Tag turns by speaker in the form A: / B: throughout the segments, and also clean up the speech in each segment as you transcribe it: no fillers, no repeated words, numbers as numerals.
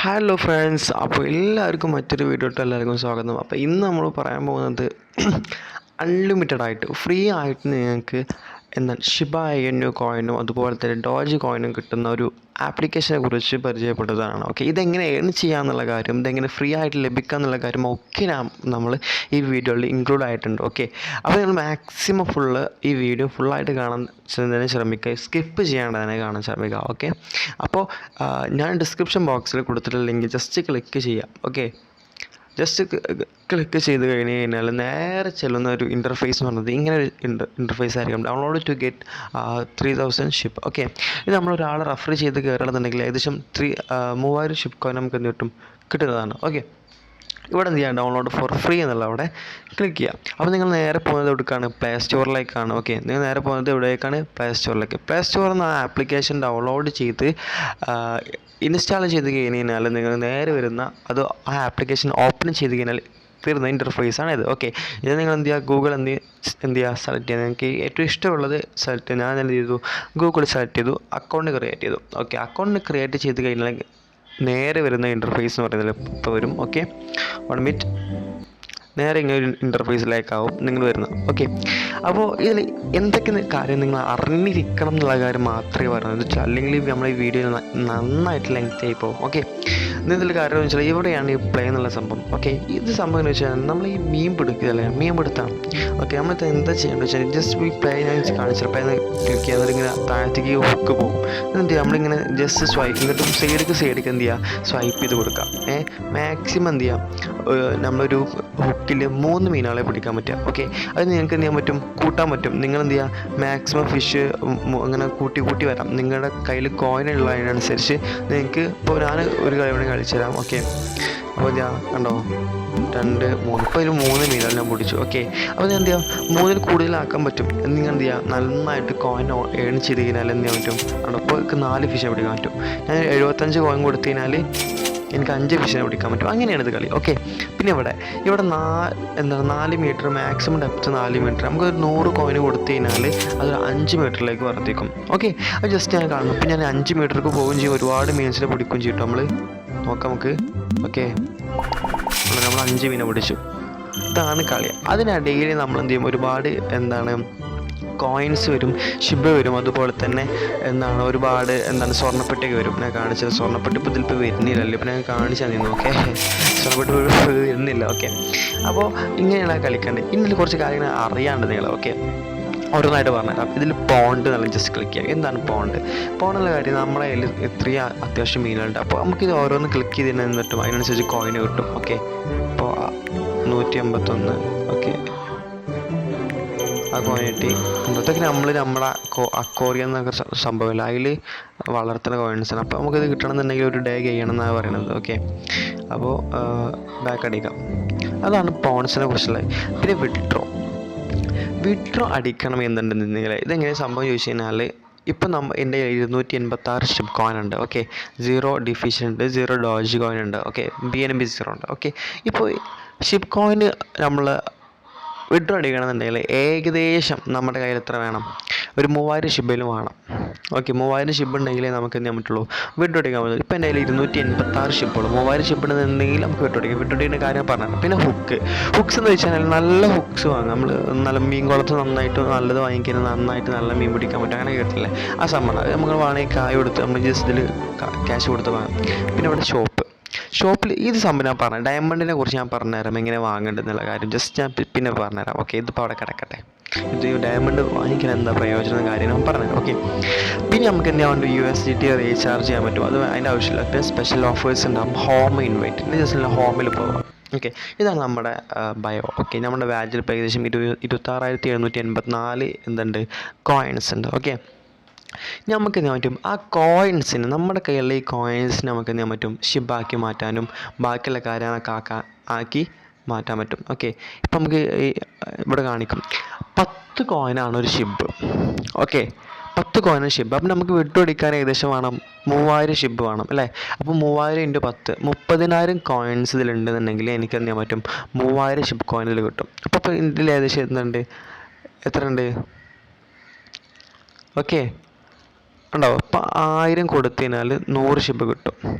A: Hello friends, അപ്പോൾ എല്ലാവർക്കും മറ്റൊരു വീഡിയോട്ട് എല്ലാവർക്കും സ്വാഗതം. അപ്പോൾ ഇന്ന് നമ്മൾ പറയാൻ പോകുന്നത് അൺലിമിറ്റഡ് ആയിട്ട് ഫ്രീ ആയിട്ട് നിങ്ങൾക്ക് എന്താണ് ഷിബ ഇനു കോയിനും അതുപോലെ തന്നെ ഡോജ് കോയിനും കിട്ടുന്ന ഒരു ആപ്ലിക്കേഷനെ കുറിച്ച് പരിചയപ്പെട്ടതാണ്. ഓക്കെ, ഇതെങ്ങനെ ഏൺ ചെയ്യാമെന്നുള്ള കാര്യം, ഇതെങ്ങനെ ഫ്രീ ആയിട്ട് ലഭിക്കുക എന്നുള്ള കാര്യം ഒക്കെ നമ്മൾ ഈ വീഡിയോയിൽ ഇൻക്ലൂഡ് ആയിട്ടുണ്ട്. ഓക്കെ, അപ്പോൾ നിങ്ങൾ മാക്സിമം ഈ വീഡിയോ ഫുള്ളായിട്ട് കാണാൻ ശ്രമിക്കുക, സ്കിപ്പ് ചെയ്യാണ്ട് തന്നെ കാണാൻ ശ്രമിക്കുക. ഓക്കെ, അപ്പോൾ ഞാൻ ഡിസ്ക്രിപ്ഷൻ ബോക്സിൽ കൊടുത്തിട്ടുള്ള ലിങ്ക് ജസ്റ്റ് ക്ലിക്ക് ചെയ്യാം. ഓക്കെ, ജസ്റ്റ് ക്ലിക്ക് ചെയ്ത് കഴിഞ്ഞ് കഴിഞ്ഞാൽ നേരെ ചെല്ലുന്ന ഒരു ഇൻ്റർഫേസ് എന്ന് പറയുന്നത് ഇങ്ങനെ ഒരു ഇൻ്റർഫേസ് ആയിരിക്കും. Download to get 3000 ship. Okay, ഇത് നമ്മളൊരാളെ റെഫർ ചെയ്ത് കയറുകയാണെന്നുണ്ടെങ്കിൽ ഏകദേശം 3000 ഷിപ്പ് കോയിൻ നമുക്ക് എന്ത് കിട്ടുന്നതാണ്. ഓക്കെ, ഇവിടെ എന്ത് ചെയ്യാം, ഡൗൺലോഡ് ഫോർ ഫ്രീ എന്നുള്ള അവിടെ ക്ലിക്ക് ചെയ്യാം. അപ്പോൾ നിങ്ങൾ നേരെ പോകുന്നത് എവിടേക്കാണ്? പ്ലേ സ്റ്റോറിലേക്കാണ്. ഓക്കെ, നിങ്ങൾ നേരെ പോകുന്നത് എവിടേക്കാണ്? പ്ലേ സ്റ്റോറിലേക്ക്. പ്ലേ സ്റ്റോറിൽ നിന്ന് ആ ആപ്ലിക്കേഷൻ ഡൗൺലോഡ് ചെയ്ത് ഇൻസ്റ്റാൾ ചെയ്ത് കഴിഞ്ഞാൽ നിങ്ങൾ നേരെ വരുന്ന അത് ആ ആപ്ലിക്കേഷൻ ഓപ്പൺ ചെയ്ത് കഴിഞ്ഞാൽ വരുന്ന ഇൻ്റർഫേസാണ് ഇത്. ഓക്കെ, ഇത് നിങ്ങൾ എന്ത് ചെയ്യുക, ഗൂഗിൾ എന്ത് ചെയ്യുക, സെലക്ട് ചെയ്യുക. നിങ്ങൾക്ക് ഏറ്റവും ഇഷ്ടമുള്ളത് സെലക്ട് ചെയ്യുക. ഞാൻ എന്ത് ചെയ്തു, ഗൂഗിൾ സെലക്ട് ചെയ്തു, അക്കൗണ്ട് ക്രിയേറ്റ് ചെയ്തു. ഓക്കെ, അക്കൗണ്ട് ക്രിയേറ്റ് ചെയ്ത് കഴിഞ്ഞാൽ നേരെ വരുന്ന ഇൻ്റർഫേസ് എന്ന് പറയുന്നത് ഇപ്പോൾ വരും. ഓക്കെ, 1 മിനിറ്റ്, നേരെ ഇങ്ങനെ ഒരു ഇൻ്റർഫേസിലേക്കാവും നിങ്ങൾ വരുന്നത്. ഓക്കെ, അപ്പോൾ ഇതിൽ എന്തൊക്കെ കാര്യം നിങ്ങൾ അറിഞ്ഞിരിക്കണം എന്നുള്ള കാര്യം മാത്രമേ പറയുന്നത്. അല്ലെങ്കിൽ നമ്മൾ ഈ വീഡിയോ നന്നായിട്ട് ലെങ്ത് ആയി പോകും. ഓക്കെ, ഇതിൽ കാര്യം എന്ന് വെച്ചാൽ ഇവിടെയാണ് ഈ പ്ലേ എന്നുള്ള സംഭവം. ഓക്കെ, ഇത് സംഭവം എന്ന് വെച്ചാൽ നമ്മൾ ഈ മീൻ പിടിക്കുകയല്ലേ, മീൻ പിടുത്താണ്. ഓക്കെ, നമ്മളിത് എന്താ ചെയ്യേണ്ടത് വെച്ചാൽ ജസ്റ്റ് ഈ പ്ലേ ഞാൻ കാണിച്ചാൽ പ്ലേ ക്ലിക്ക് ചെയ്യാൻ ഇങ്ങനെ താഴത്തേക്ക് ഹുക്ക് പോകും. എന്ത് ചെയ്യുക, നമ്മളിങ്ങനെ ജസ്റ്റ് സ്വൈപ്പ് ഇങ്ങോട്ടും സൈഡിലേക്ക് എന്ത് ചെയ്യുക, സ്വൈപ്പ് ചെയ്ത് കൊടുക്കുക. മാക്സിമം എന്ത് ചെയ്യുക, നമ്മളൊരു ഹുക്കിൽ 3 മീനുകളെ പിടിക്കാൻ പറ്റുക. ഓക്കെ, അത് നിങ്ങൾക്ക് എന്ത് ചെയ്യാൻ പറ്റും, കൂട്ടാൻ പറ്റും. നിങ്ങൾ എന്ത് ചെയ്യുക, മാക്സിമം ഫിഷ് അങ്ങനെ കൂട്ടി വരാം. നിങ്ങളുടെ കയ്യിൽ കോയിൻ ഉള്ളതിനനുസരിച്ച് നിങ്ങൾക്ക് ഇപ്പോൾ ഞാൻ ഒരു കളി വേണമെങ്കിൽ കളിച്ചു തരാം. ഓക്കെ, അപ്പോൾ ഞാൻ കണ്ടോ 2, 3 ഇപ്പോൾ ഒരു 3 മീനുകൾ ഞാൻ പിടിച്ചു. ഓക്കെ, അപ്പോൾ ഞാൻ എന്ത് ചെയ്യാം, 3-ൽ കൂടുതലാക്കാൻ പറ്റും. നിങ്ങൾ എന്ത് ചെയ്യുക, നന്നായിട്ട് കോയിൻ ഏൺ ചെയ്ത് കഴിഞ്ഞാൽ എന്ത് ചെയ്യാൻ പറ്റും, കണ്ടോ ഇപ്പോൾ 4 ഫിഷ് പിടിക്കാൻ പറ്റും. ഞാൻ 75 കോയിൻ കൊടുത്തു കഴിഞ്ഞാൽ എനിക്ക് 5 ഫിഷിനെ പിടിക്കാൻ പറ്റും. അങ്ങനെയാണ് ഇത് കളി. ഓക്കെ, പിന്നെ ഇവിടെ 4 മീറ്റർ മാക്സിമം ഡെപ്ത് 4 മീറ്റർ. നമുക്കൊരു 100 കോയിന് കൊടുത്തു കഴിഞ്ഞാൽ അതൊരു 5 മീറ്ററിലേക്ക് വർദ്ധിക്കും. ഓക്കെ, അത് ജസ്റ്റ് ഞാൻ കാണുന്നു. ഇപ്പം ഞാൻ 5 മീറ്റർക്ക് പോവുകയും ചെയ്യും, ഒരുപാട് മീൻസിനെ പിടിക്കുകയും ചെയ്യും. നമ്മൾ നോക്കാം നമുക്ക്. ഓക്കെ, നമ്മൾ 5 മീനെ പിടിച്ചു. ഇതാണ് കളി. അതിനിടയിൽ നമ്മൾ എന്ത് ചെയ്യും, ഒരുപാട് കോയിൻസ് വരും, ഷിബ വരും, അതുപോലെ തന്നെ ഒരുപാട് സ്വർണ്ണപ്പെട്ടിയൊക്കെ വരും. ഞാൻ കാണിച്ചത് സ്വർണ്ണപ്പെട്ടി ഇപ്പോൾ ഇതിലിപ്പോൾ വരുന്നില്ലല്ലോ, ഇപ്പോൾ ഞാൻ കാണിച്ചാൽ നിന്ന്. ഓക്കെ, സ്വർണ്ണപ്പെട്ടി വരുന്നില്ല. ഓക്കെ, അപ്പോൾ ഇങ്ങനെയാണ് കളിക്കേണ്ടത്. ഇന്നലെ കുറച്ച് കാര്യങ്ങൾ അറിയാണ്ട് നിങ്ങൾ. ഓക്കെ, ഓരോന്നായിട്ട് പറഞ്ഞുതരാം. ഇതിൽ പോണ്ട് എന്നുള്ള ജസ്റ്റ് ക്ലിക്ക് ചെയ്യുക. എന്താണ് പോണ്ടുള്ള കാര്യം, നമ്മുടെ കയ്യിൽ ഇത്രയും അത്യാവശ്യം മീനുകളുണ്ട്. അപ്പോൾ നമുക്കിത് ഓരോന്ന് ക്ലിക്ക് ചെയ്ത് നിന്നിട്ടും അതിനനുസരിച്ച് കോയിന് കിട്ടും. ഓക്കെ, ഇപ്പോൾ 181. ഓക്കെ, ആ കോയിനിട്ടി ഇതൊക്കെ നമ്മുടെ അക്വേറിയം എന്നൊക്കെ സംഭവമില്ല, അതിൽ വളർത്തുന്ന കോയിൻസാണ്. അപ്പോൾ നമുക്കിത് കിട്ടണമെന്നുണ്ടെങ്കിൽ ഒരു ഡേ ചെയ്യണം എന്നാണ് പറയുന്നത്. ഓക്കെ, അപ്പോൾ ബാക്ക് അടിക്കാം. അതാണ് പോൺസിനെ കുറിച്ചുള്ളത്. പിന്നെ വിഡ്രോ അടിക്കണം എന്നുണ്ടെന്നുണ്ടെങ്കിൽ ഇതെങ്ങനെ സംഭവം ചോദിച്ചു കഴിഞ്ഞാൽ, ഇപ്പം എൻ്റെ 286 ഷിപ്പ് കോയിൻ ഉണ്ട്. ഓക്കെ, 0 ഡിഫിഷൻ ഉണ്ട്, 0 ഡോജ് കോയിൻ ഉണ്ട്. ഓക്കെ, BNB 0 ഉണ്ട്. ഓക്കെ, ഇപ്പോൾ ഷിപ്പ് കോയിന് നമ്മൾ വിഡ്രോ അടിക്കണമെന്നുണ്ടെങ്കിൽ ഏകദേശം നമ്മുടെ കയ്യിൽ എത്ര വേണം, ഒരു 3000 ഷിബയിലും വേണം. ഓക്കെ, 3000 ഷിബ് ഉണ്ടെങ്കിലേ നമുക്ക് എന്ത് ചെയ്യാൻ പറ്റുള്ളൂ, വിഡ്രോ അടിക്കാൻ പറ്റുള്ളൂ. ഇപ്പോൾ എൻ്റെ കയ്യിൽ 286 ഷിപ്പുള്ളൂ. 3000 ഷിപ്പ് ഉണ്ടെന്നുണ്ടെങ്കിൽ നമുക്ക് വിഡ്രോ അടിക്കുന്ന കാര്യം പറഞ്ഞാൽ. പിന്നെ ഹുക്സ് എന്ന് വെച്ചാൽ നല്ല ഹുക്സ് വാങ്ങും. നമ്മൾ നല്ല മീൻ കുളത്ത് നന്നായിട്ട് നല്ലത് വാങ്ങിക്കുന്നത്, നന്നായിട്ട് നല്ല മീൻ പിടിക്കാൻ പറ്റും. അങ്ങനെ കേട്ടില്ലേ ആ സംഭവം. അത് നമുക്ക് വേണമെങ്കിൽ കായ് കൊടുത്ത് നമ്മൾ ജസ്റ്റ് ഇതിൽ ക്യാഷ് കൊടുത്ത് വാങ്ങാം. പിന്നെ ഇവിടെ ഷോപ്പിൽ ഇത് സംഭവം ഞാൻ പറഞ്ഞു, ഡയമണ്ടിനെ കുറിച്ച് ഞാൻ പറഞ്ഞുതരാം, എങ്ങനെ വാങ്ങേണ്ടതെന്നുള്ള കാര്യം ജസ്റ്റ് ഞാൻ പിന്നെ പറഞ്ഞുതരാം. ഓക്കെ, ഇതിപ്പോൾ അവിടെ കിടക്കട്ടെ. ഇത് ഡയമണ്ട് വാങ്ങിക്കാൻ എന്താ പ്രയോജനം കാര്യം ഞാൻ പറഞ്ഞുതരാം. ഓക്കെ, പിന്നെ നമുക്ക് എന്താ വേണ്ട, USDT റീചാർജ് ചെയ്യാൻ പറ്റും. അത് അതിൻ്റെ ആവശ്യമില്ല. പിന്നെ സ്പെഷ്യൽ ഓഫേഴ്സ് ഉണ്ടാകും. ഹോം ഇൻവൈറ്റ് ജസ്റ്റ് ഹോമിൽ പോകാം. ഓക്കെ, ഇതാണ് നമ്മുടെ ബയോ. ഓക്കെ, നമ്മുടെ വാലറ്റിൽ ഇപ്പോൾ ഏകദേശം 26,784 കോയിൻസ് ഉണ്ട്. ഓക്കെ, നമുക്ക് എന്ത് ചെയ്യാൻ പറ്റും, ആ കോയിൻസിന് നമ്മുടെ കയ്യിലുള്ള ഈ കോയിൻസിന് നമുക്ക് എന്ത് ചെയ്യാൻ പറ്റും, ഷിബാക്കി മാറ്റാനും ബാക്കിയുള്ള കാര്യങ്ങളൊക്കെ ആക്കി മാറ്റാൻ പറ്റും. ഓക്കെ, ഇപ്പം നമുക്ക് ഇവിടെ കാണിക്കും 10 കോയിനാണ് ഒരു ഷിബ്. ഓക്കെ, 10 കോയിനാണ് ഷിബ്. അപ്പം നമുക്ക് വിഡ്രോ അടിക്കാൻ ഏകദേശം വേണം 3000 ഷിബ് വേണം അല്ലേ. അപ്പോൾ 3000 × 10 30,000 കോയിൻസ് ഇതിലുണ്ടെന്നുണ്ടെങ്കിൽ എനിക്ക് എന്ത് ചെയ്യാൻ പറ്റും, 3000 ഷിബ് കോയിൻ ഇതിൽ കിട്ടും. അപ്പോൾ ഇതിൽ ഏകദേശം എത്ര ഉണ്ട്. ഓക്കെ, ഉണ്ടാവും. ഇപ്പം 1000 കൊടുത്തതിനാൽ 100 ഷിപ്പ് കിട്ടും.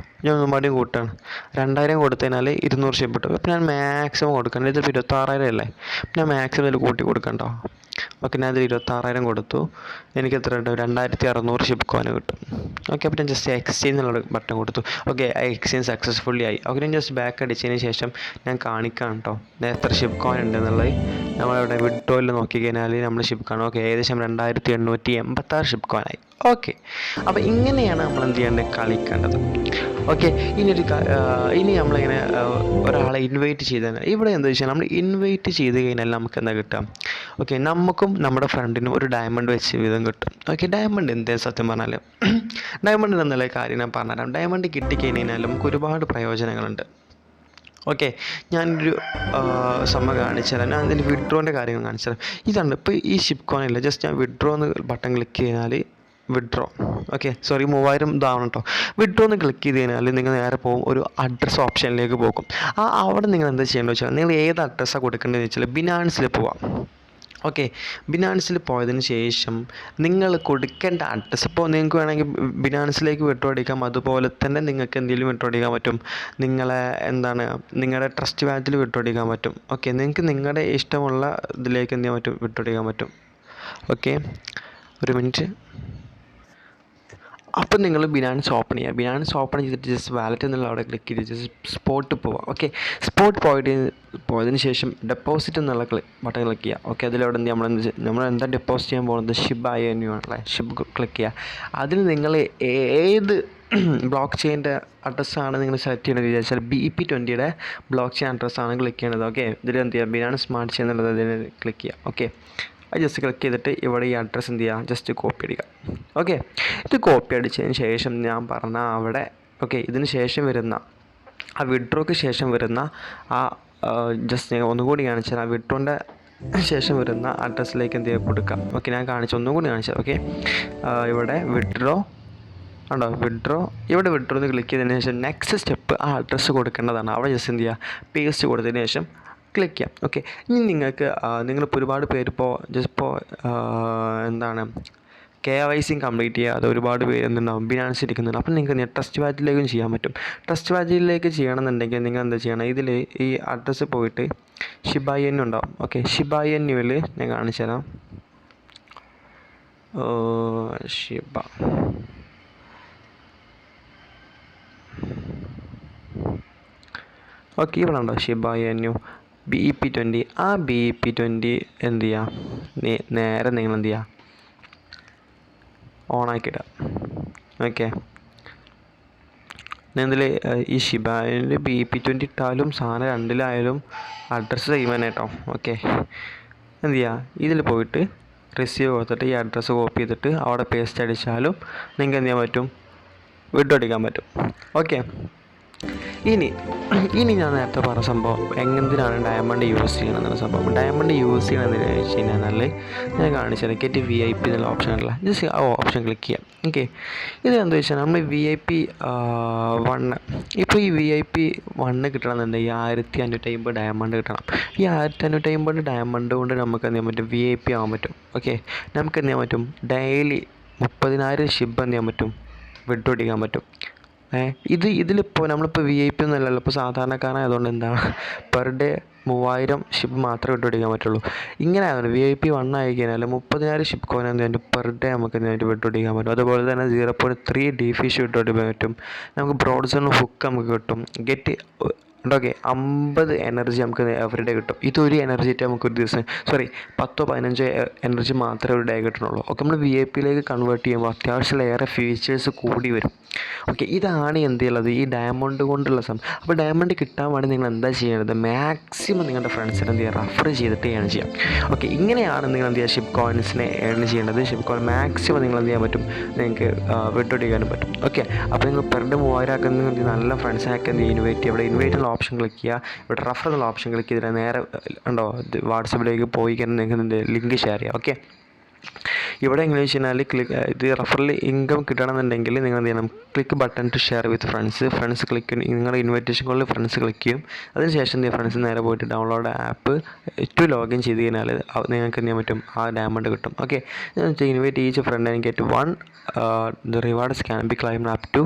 A: ഞാൻ ഒന്നുകൂടി കൂട്ടാണ്. 2000 കൊടുത്തതിനാൽ 200 ഷിപ്പ് കിട്ടും. അപ്പം ഞാൻ മാക്സിമം കൊടുക്കണം. ഇതിപ്പോൾ 26,000 അല്ലേ, ഞാൻ മാക്സിമം ഇതിൽ കൂട്ടി കൊടുക്കണ്ടോ. ഓക്കെ, ഞാൻ ഇതിൽ 26,000 കൊടുത്തു. എനിക്ക് എത്ര ഉണ്ട്? 2600 ഷിപ്പ് കോയിന് കിട്ടും. ഓക്കെ, അപ്പോൾ ഞാൻ ജസ്റ്റ് എക്സ്ചേഞ്ച് എന്നുള്ള ബട്ടൺ കൊടുത്തു. ഓക്കെ, എക്സ്ചേഞ്ച് സക്സസ്ഫുള്ളി ആയി. ഓക്കെ, ഞാൻ ജസ്റ്റ് ബാക്ക് അടിച്ചതിന് ശേഷം ഞാൻ കാണിക്കാം കേട്ടോ എത്ര ഷിപ്പ് കോയിൻ ഉണ്ടെന്നുള്ളത്. നമ്മളിവിടെ വിഡ്രോയിൽ നോക്കിക്കഴിഞ്ഞാൽ നമ്മൾ ഷിപ്പ് കാണും. ഓക്കെ, ഏകദേശം 2886 ഷിപ്പ് കോയിൻ ആയി. ഓക്കെ, അപ്പോൾ ഇങ്ങനെയാണ് നമ്മൾ എന്ത് ചെയ്യേണ്ടത്, കളിക്കേണ്ടത്. ഓക്കെ, ഇനി നമ്മളിങ്ങനെ ഒരാളെ ഇൻവൈറ്റ് ചെയ്താൽ ഇവിടെ എന്താ വെച്ചാൽ നമ്മൾ ഇൻവൈറ്റ് ചെയ്ത് കഴിഞ്ഞാൽ നമുക്ക് എന്താ കിട്ടുക. ഓക്കെ, നമുക്കും നമ്മുടെ ഫ്രണ്ടിനും ഒരു ഡയമണ്ട് വെച്ച് വീതം കിട്ടും. ഓക്കെ, ഡയമണ്ട് എന്തേ സത്യം പറഞ്ഞാൽ ഡയമണ്ട് എന്നുള്ള കാര്യം ഞാൻ പറഞ്ഞുതരാം. ഡയമണ്ട് കിട്ടിക്കഴിഞ്ഞാൽ നമുക്ക് ഒരുപാട് പ്രയോജനങ്ങളുണ്ട്. ഓക്കെ, ഞാനൊരു സംഭവം കാണിച്ചു തരാം. ഞാൻ അതിൽ വിഡ്രോൻ്റെ കാര്യങ്ങൾ കാണിച്ചു തരാം. ഇതാണ് ഇപ്പോൾ ഈ ഷിപ്പ് കോയിനില്ല, ജസ്റ്റ് ഞാൻ വിഡ്രോ എന്ന് ബട്ടൺ ക്ലിക്ക് ചെയ്താൽ വിഡ്രോ, ഓക്കെ സോറി 3000 ഇതാവണം കേട്ടോ. വിഡ്രോ എന്ന് ക്ലിക്ക് ചെയ്ത് കഴിഞ്ഞാൽ നിങ്ങൾ നേരെ പോകും, ഒരു അഡ്രസ്സ് ഓപ്ഷനിലേക്ക് പോകും. അവിടെ നിങ്ങൾ എന്താ ചെയ്യേണ്ടത് വെച്ചാൽ നിങ്ങൾ ഏത് അഡ്രസ്സാണ് കൊടുക്കേണ്ടതെന്ന് വെച്ചാൽ ബിനാൻസിൽ പോവാം. ഓക്കെ, ബിനാൻസിൽ പോയതിന് ശേഷം നിങ്ങൾ കൊടുക്കേണ്ട അഡ്രസ്സ്, ഇപ്പോൾ നിങ്ങൾക്ക് വേണമെങ്കിൽ ബിനാൻസിലേക്ക് വിഡ്രോ അടിക്കാം. അതുപോലെ തന്നെ നിങ്ങൾക്ക് എന്തെങ്കിലും വിഡ്രോ അടിക്കാൻ പറ്റും. നിങ്ങളുടെ ട്രസ്റ്റ് വാലറ്റിൽ വിഡ്രോ അടിക്കാൻ പറ്റും. ഓക്കെ, നിങ്ങൾക്ക് നിങ്ങളുടെ ഇഷ്ടമുള്ള ഇതിലേക്ക് എന്ത് ചെയ്യാൻ പറ്റും, വിഡ്രോ അടിക്കാൻ പറ്റും. ഓക്കെ, ഒരു മിനിറ്റ്. അപ്പം നിങ്ങൾ ബിനാൻസ് ഓപ്പൺ ചെയ്യുക. ബിനാൻസ് ഓപ്പൺ ചെയ്തിട്ട് ജസ്റ്റ് വാലറ്റ് എന്നുള്ള അവിടെ ക്ലിക്ക് ചെയ്ത് ജസ്റ്റ് സ്പോട്ട് പോവുക. ഓക്കെ, സ്പോട്ട് പോയതിന് ശേഷം ഡെപ്പോസിറ്റ് എന്നുള്ള ബട്ടൺ ക്ലിക്ക് ചെയ്യുക. ഓക്കെ, അതിലവിടെ നമ്മൾ എന്താ ഡെപ്പോസിറ്റ് ചെയ്യാൻ പോകുന്നത്, ഷിബ ഇനു ആണല്ലേ, ഷിബ് ക്ലിക്ക് ചെയ്യുക. അതിൽ നിങ്ങൾ ഏത് ബ്ലോക്ക് ചെയിൻ്റെ അഡ്രസ്സാണ് നിങ്ങൾ സെലക്ട് ചെയ്യേണ്ടത് വിചാരിച്ചാൽ BP20 ബ്ലോക്ക് ചെയിൻ അഡ്രസ്സാണ് ക്ലിക്ക് ചെയ്യേണ്ടത്. ഓക്കെ, ഇതിൽ എന്ത് ചെയ്യുക, ബിനാൻസ് സ്മാർട്ട് ചെയിൻ എന്നുള്ളത് അതിന് ക്ലിക്ക് ചെയ്യുക. ഓക്കെ, അത് ജസ്റ്റ് ക്ലിക്ക് ചെയ്തിട്ട് ഇവിടെ ഈ അഡ്രസ്സ് എന്ത് ചെയ്യുക, ജസ്റ്റ് കോപ്പി അടിക്കുക. ഓക്കെ, ഇത് കോപ്പി അടിച്ചതിന് ശേഷം ഞാൻ പറഞ്ഞ അവിടെ, ഓക്കെ, ഇതിന് ശേഷം വരുന്ന ആ വിഡ്രോയ്ക്ക് ശേഷം വരുന്ന ജസ്റ്റ് ഞാൻ ഒന്നുകൂടി കാണിച്ചാൽ ആ വിഡ്രോൻ്റെ ശേഷം വരുന്ന അഡ്രസ്സിലേക്ക് എന്ത് ചെയ്യുക, കൊടുക്കാം. ഓക്കെ, ഞാൻ ഒന്നുകൂടി കാണിച്ചാൽ. ഓക്കെ, ഇവിടെ വിഡ്രോ ഉണ്ടോ, ഇവിടെ വിഡ്രോ എന്ന് ക്ലിക്ക് ചെയ്തതിന് ശേഷം നെക്സ്റ്റ് സ്റ്റെപ്പ് ആ അഡ്രസ്സ് കൊടുക്കേണ്ടതാണ്. അവിടെ ജസ്റ്റ് എന്ത് ചെയ്യുക, പേസ്റ്റ് കൊടുത്തതിന് ശേഷം ക്ലിക്ക് ചെയ്യാം. ഓക്കെ, ഇനി നിങ്ങളിപ്പോൾ ഒരുപാട് പേര് KYC കംപ്ലീറ്റ് ചെയ്യുക. അത് ഒരുപാട് പേര് എന്തുണ്ടാവും, ബിനാൻസ് ഇരിക്കുന്നുണ്ട്. അപ്പം നിങ്ങൾക്ക് ട്രസ്റ്റ് വാലറ്റിലേക്കും ചെയ്യാൻ പറ്റും. ട്രസ്റ്റ് വാലറ്റിലേക്ക് ചെയ്യണമെന്നുണ്ടെങ്കിൽ നിങ്ങൾ എന്താ ചെയ്യണം, ഇതിൽ ഈ അഡ്രസ്സ് പോയിട്ട് ഷിബ ഇനു ഉണ്ടാവും. ഓക്കെ, ഷിബ ഇനുവിൽ ഞാൻ കാണിച്ചു തരാം. ഷിബ ഓക്കെ, ഇവിടെ ഉണ്ടോ ഷിബ ഇനു BP20. ആ BP20 എന്ത് ചെയ്യുക, നേരെ നിങ്ങൾ എന്ത് ചെയ്യുക, ഓണാക്കിയിടുക. ഓക്കെ, ഇതിൽ ഈ ഷിബായിൽ BP20 ഇട്ടാലും സാധനം രണ്ടിലായാലും അഡ്രസ്സ് സെയിം തന്നെ കേട്ടോ. ഓക്കെ, എന്ത് ചെയ്യുക, ഇതിൽ പോയിട്ട് റിസീവ് കൊടുത്തിട്ട് ഈ അഡ്രസ്സ് കോപ്പി ചെയ്തിട്ട് അവിടെ പേസ്റ്റ് അടിച്ചാലും നിങ്ങൾക്ക് എന്ത് ചെയ്യാൻ പറ്റും, വിഡ്രോ അടിക്കാൻ പറ്റും. ഓക്കെ, ഇനി ഞാൻ നേരത്തെ പറഞ്ഞ സംഭവം എന്തിനാണ് ഡയമണ്ട് യൂസ് ചെയ്യണമെന്നുള്ള സംഭവം. ഡയമണ്ട് യൂസ് ചെയ്യണമെന്ന് വെച്ച് കഴിഞ്ഞാൽ ഞാൻ കാണിച്ചത് ഗെറ്റ് VIP എന്നുള്ള ഓപ്ഷനുള്ള ജസ്റ്റ് ആ ഓപ്ഷൻ ക്ലിക്ക് ചെയ്യാം. ഓക്കെ, ഇതെന്താ വെച്ചാൽ നമ്മൾ VIP 1 ഇപ്പോൾ ഈ VIP 1 കിട്ടണമെന്നുണ്ടെങ്കിൽ 1550 ഡയമണ്ട് കിട്ടണം. ഈ 1550 ഡയമണ്ട് കൊണ്ട് നമുക്ക് എന്ത് ചെയ്യാൻ പറ്റും, VIP ആകാൻ പറ്റും. ഓക്കെ, നമുക്ക് എന്ത് ചെയ്യാൻ പറ്റും, ഡെയിലി 30,000 ഷിപ്പ് എന്ത് ചെയ്യാൻ പറ്റും, വിഡ്രോ അടിക്കാൻ പറ്റും. ഇതിലിപ്പോൾ നമ്മളിപ്പോൾ VIP ഒന്നുമല്ലല്ലോ, ഇപ്പോൾ സാധാരണക്കാരനായതുകൊണ്ട് എന്താണ് പെർ ഡേ 3000 ഷിപ്പ് മാത്രമേ വിഡ്രോ അടിക്കാൻ പറ്റുള്ളൂ. ഇങ്ങനെ ആയതുകൊണ്ട് VIP 1 ആയി കഴിഞ്ഞാൽ 30,000 ഷിപ്പ് കോയിൻ എന്ത് ചെയ്യാൻ പെർ ഡേ നമുക്ക് എന്ത് വിഡ്രോ അടിക്കാൻ പറ്റും. അതുപോലെ തന്നെ 0.3 DFish വിഡ്രോ അടിക്കാൻ പറ്റും. നമുക്ക് ബ്രോഡ് സോൺ ഹുക്ക് നമുക്ക് കിട്ടും. ഗെറ്റ് 50 എനർജി നമുക്ക് എവറി ഡേ കിട്ടും. ഇതൊരു എനർജി ആയിട്ട് നമുക്ക് ഒരു ദിവസം 10-15 എനർജി മാത്രമേ ഒരു ഡേ കിട്ടുന്നുള്ളൂ. ഓക്കെ, നമ്മൾ VIP കൺവേർട്ട് ചെയ്യുമ്പോൾ അത്യാവശ്യമുള്ള ഫീച്ചേഴ്സ് കൂടി വരും. ഓക്കെ, ഇതാണ് എന്ത് ചെയ്യുന്നത്, ഈ ഡയമണ്ട് കൊണ്ടുള്ള സംഭവം. അപ്പോൾ ഡയമണ്ട് കിട്ടാൻ വേണ്ടി നിങ്ങൾ എന്താ ചെയ്യേണ്ടത്, മാക്സിമം നിങ്ങളുടെ ഫ്രണ്ട്സിനെ എന്ത് ചെയ്യുക, റെഫർ ചെയ്തിട്ട് ഏൺ ചെയ്യാം. ഓക്കെ, ഇങ്ങനെയാണ് നിങ്ങൾ എന്ത് ചെയ്യുക, ഷിപ്പ് കോയിൻസിനെ ഏൺ ചെയ്യേണ്ടത്. ഷിപ്പ് കോയിൻ മാക്സിമം നിങ്ങൾ എന്ത് ചെയ്യാൻ പറ്റും, നിങ്ങൾക്ക് വിഡ്രോ ചെയ്യാനും പറ്റും. ഓക്കെ, അപ്പോൾ നിങ്ങൾ പെർ ഡേ 3000 ആക്കുന്ന നല്ല ഫ്രണ്ട്സിനൊക്കെ എന്ത് ഇൻവൈറ്റ് ചെയ്യുക. ഇവിടെ ഇൻവൈറ്റ് എന്നുള്ള ഓപ്ഷൻ ക്ലിക്ക് ചെയ്യുക. ഇവിടെ റെഫർ എന്നുള്ള ഓപ്ഷൻ ക്ലിക്ക് ചെയ്തിട്ട് നേരെ ഉണ്ടോ വാട്സപ്പിലേക്ക് പോയി കഴിഞ്ഞാൽ നിങ്ങൾക്ക് ലിങ്ക് ഷെയർ ചെയ്യാം. ഓക്കെ, ഇവിടെ എങ്ങനെ വെച്ച് കഴിഞ്ഞാൽ ഇത് റഫറൽ ഇൻകം കിട്ടണമെന്നുണ്ടെങ്കിൽ നിങ്ങൾ എന്ത് ചെയ്യണം, click button to share with friends click, നിങ്ങളുടെ ഇൻവിറ്റേഷൻ കോളിൽ ഫ്രണ്ട്സ് ക്ലിക്ക് ചെയ്യും. അതിനുശേഷം ഫ്രണ്ട്സ് നേരെ പോയിട്ട് ഡൗൺലോഡ് ആപ്പ് ടു ലോഗിൻ ചെയ്ത് കഴിഞ്ഞാൽ നിങ്ങൾക്ക് എന്ത് ചെയ്യാൻ പറ്റും, ആ ഡയമണ്ട് കിട്ടും. Okay, invite each friend and get one the rewards can be claim up to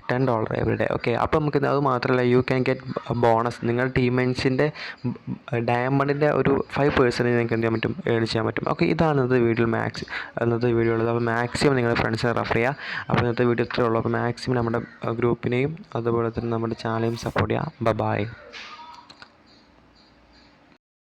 A: $10 every day. Okay, അപ്പോൾ നമുക്ക് അത് മാത്രമല്ല, യു ക്യാൻ ഗെറ്റ് ബോണസ്. നിങ്ങളുടെ ടീംമേറ്റ്സിൻ്റെ ഡയമണ്ടിൻ്റെ ഒരു 5% നിങ്ങൾക്ക് എന്ത് ചെയ്യാൻ പറ്റും, ഏൺ ചെയ്യാൻ പറ്റും. ഓക്കെ, ഇതാണ് ഇന്നത്തെ വീഡിയോ ഉള്ളത്. അപ്പോൾ മാക്സിമം നിങ്ങളുടെ ഫ്രണ്ട്സിനെ റെഫർ ചെയ്യുക. അപ്പോൾ ഇന്നത്തെ വീഡിയോ ഇത്രയേ ഉള്ളൂ. അപ്പോൾ മാക്സിമം നമ്മുടെ ഗ്രൂപ്പിനെയും അതുപോലെ തന്നെ നമ്മുടെ ചാനലിനെയും സപ്പോർട്ട് ചെയ്യുക. ബൈ.